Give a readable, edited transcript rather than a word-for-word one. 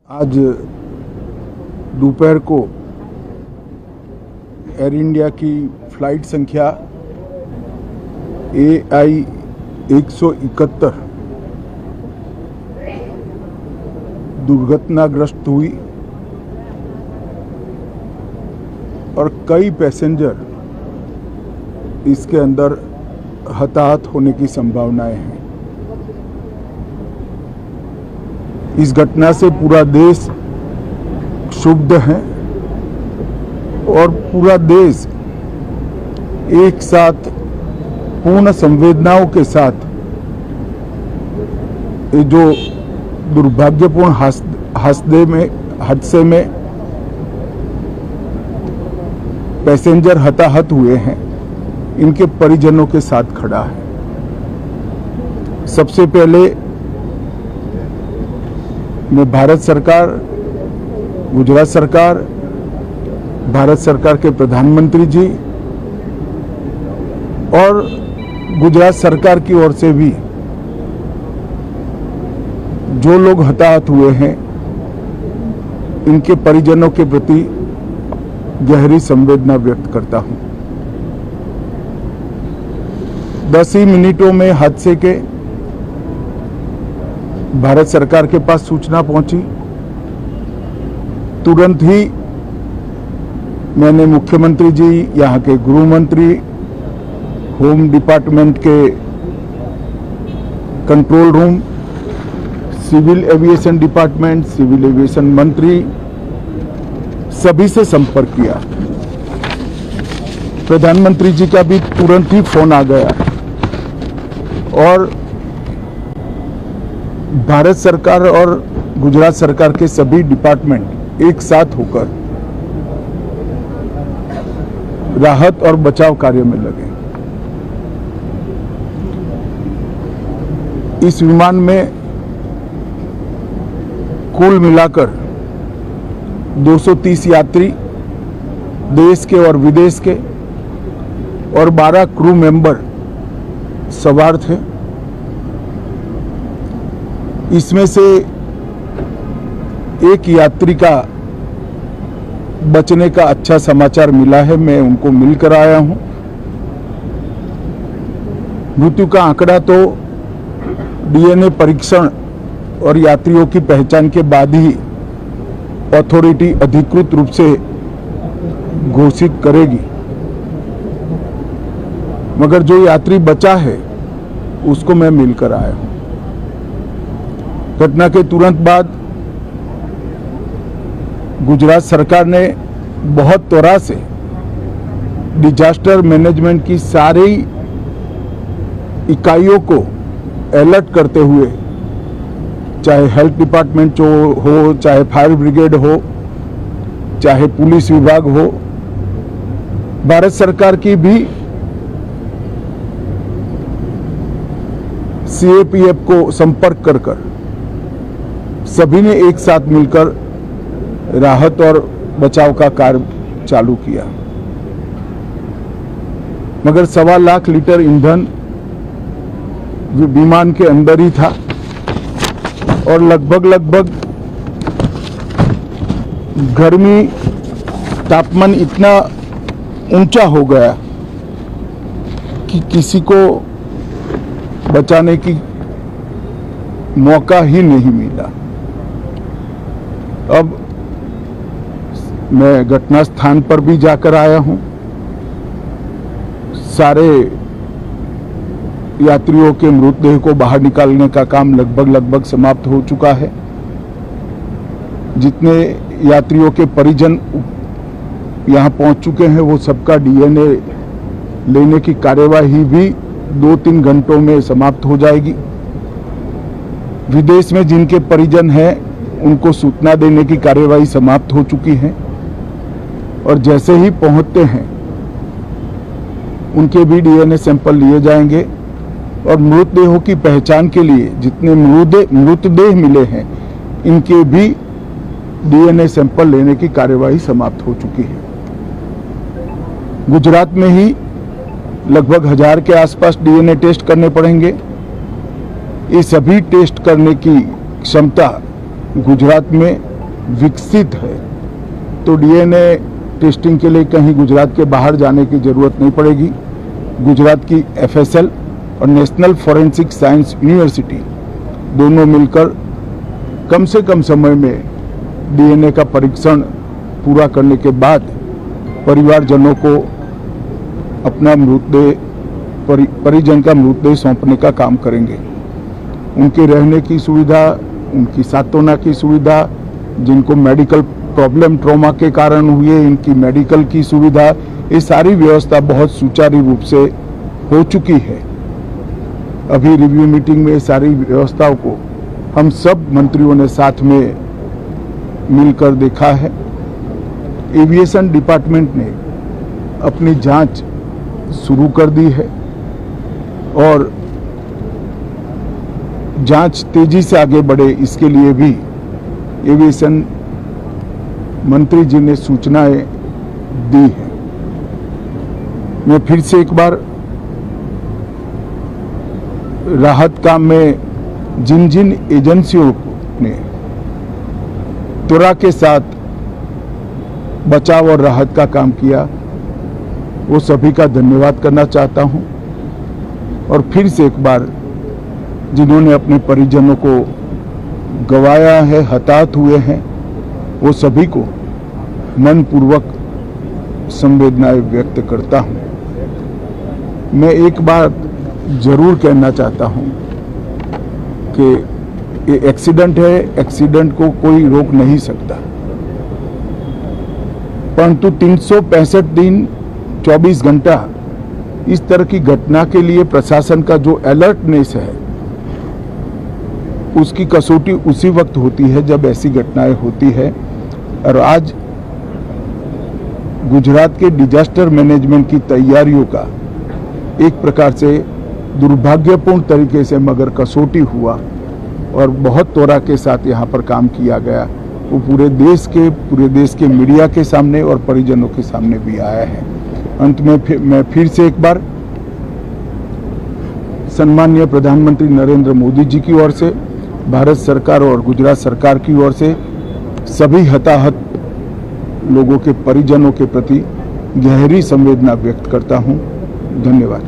आज दोपहर को एयर इंडिया की फ्लाइट संख्या AI 171 दुर्घटनाग्रस्त हुई और कई पैसेंजर इसके अंदर हताहत होने की संभावनाएं हैं। इस घटना से पूरा देश क्षुब्ध है और पूरा देश एक साथ पूर्ण संवेदनाओं के साथ ये जो दुर्भाग्यपूर्ण हादसे में पैसेंजर हताहत हुए हैं, इनके परिजनों के साथ खड़ा है। सबसे पहले मैं भारत सरकार, गुजरात सरकार, भारत सरकार के प्रधानमंत्री जी और गुजरात सरकार की ओर से भी जो लोग हताहत हुए हैं, इनके परिजनों के प्रति गहरी संवेदना व्यक्त करता हूं। 10 ही मिनटों में हादसे के भारत सरकार के पास सूचना पहुंची। तुरंत ही मैंने मुख्यमंत्री जी, यहाँ के गृह मंत्री, होम डिपार्टमेंट के control room, civil aviation department, civil aviation मंत्री, सभी से संपर्क किया। प्रधानमंत्री जी का भी तुरंत ही फोन आ गया और भारत सरकार और गुजरात सरकार के सभी डिपार्टमेंट एक साथ होकर राहत और बचाव कार्य में लगे। इस विमान में कुल मिलाकर 230 यात्री देश के और विदेश के और 12 क्रू मेंबर सवार थे। इसमें से एक यात्री का बचने का अच्छा समाचार मिला है, मैं उनको मिलकर आया हूं। मृत्यु का आंकड़ा तो DNA परीक्षण और यात्रियों की पहचान के बाद ही अथॉरिटी अधिकृत रूप से घोषित करेगी, मगर जो यात्री बचा है उसको मैं मिलकर आया हूं। घटना के तुरंत बाद गुजरात सरकार ने बहुत त्वरा से डिजास्टर मैनेजमेंट की सारी इकाइयों को अलर्ट करते हुए, चाहे हेल्थ डिपार्टमेंट हो, चाहे फायर ब्रिगेड हो, चाहे पुलिस विभाग हो, भारत सरकार की भी CAPF को संपर्क कर सभी ने एक साथ मिलकर राहत और बचाव का कार्य चालू किया। मगर 1.25 लाख लीटर ईंधन विमान के अंदर ही था और लगभग गर्मी, तापमान इतना ऊंचा हो गया कि किसी को बचाने की मौका ही नहीं मिला। अब मैं घटना स्थान पर भी जाकर आया हूं। सारे यात्रियों के मृतदेह को बाहर निकालने का काम लगभग समाप्त हो चुका है। जितने यात्रियों के परिजन यहां पहुंच चुके हैं, वो सबका DNA लेने की कार्यवाही भी 2-3 घंटों में समाप्त हो जाएगी। विदेश में जिनके परिजन हैं, उनको सूचना देने की कार्यवाही समाप्त हो चुकी है और जैसे ही पहुंचते हैं उनके भी DNA सैंपल लिए जाएंगे और मृतदेहों की पहचान के लिए जितने मृतदेह मिले हैं, इनके भी DNA सैंपल लेने की कार्यवाही समाप्त हो चुकी है। गुजरात में ही लगभग 1000 के आसपास DNA टेस्ट करने पड़ेंगे। ये सभी टेस्ट करने की क्षमता गुजरात में विकसित है तो डीएनए टेस्टिंग के लिए कहीं गुजरात के बाहर जाने की जरूरत नहीं पड़ेगी। गुजरात की एफएसएल और नेशनल फॉरेंसिक साइंस यूनिवर्सिटी दोनों मिलकर कम से कम समय में डीएनए का परीक्षण पूरा करने के बाद परिवारजनों को अपना मृतदेह परिजन का मृतदेह सौंपने का काम करेंगे। उनके रहने की सुविधा, उनकी सांत्वना की सुविधा, जिनको मेडिकल प्रॉब्लम ट्रॉमा के कारण हुए इनकी मेडिकल की सुविधा, ये सारी व्यवस्था बहुत सुचारू रूप से हो चुकी है। अभी रिव्यू मीटिंग में सारी व्यवस्थाओं को हम सब मंत्रियों ने साथ में मिलकर देखा है। एविएशन डिपार्टमेंट ने अपनी जांच शुरू कर दी है और जांच तेजी से आगे बढ़े इसके लिए भी एविएशन मंत्री जी ने सूचनाएं दी है। मैं फिर से एक बार राहत काम में जिन जिन एजेंसियों ने त्वरा के साथ बचाव और राहत का काम किया वो सभी का धन्यवाद करना चाहता हूं और फिर से एक बार जिन्होंने अपने परिजनों को गंवाया है, हताहत हुए हैं, वो सभी को मनपूर्वक संवेदनाएं व्यक्त करता हूं। मैं एक बात जरूर कहना चाहता हूं कि ये एक्सीडेंट है, एक्सीडेंट को कोई रोक नहीं सकता, परंतु 365 दिन 24 घंटा इस तरह की घटना के लिए प्रशासन का जो अलर्टनेस है उसकी कसौटी उसी वक्त होती है जब ऐसी घटनाएं होती है। और आज गुजरात के डिजास्टर मैनेजमेंट की तैयारियों का एक प्रकार से दुर्भाग्यपूर्ण तरीके से मगर कसौटी हुआ और बहुत त्वरा के साथ यहाँ पर काम किया गया, वो पूरे देश के मीडिया के सामने और परिजनों के सामने भी आया है। अंत में मैं फिर से एक बार सम्माननीय प्रधानमंत्री नरेंद्र मोदी जी की ओर से, भारत सरकार और गुजरात सरकार की ओर से सभी हताहत लोगों के परिजनों के प्रति गहरी संवेदना व्यक्त करता हूं। धन्यवाद।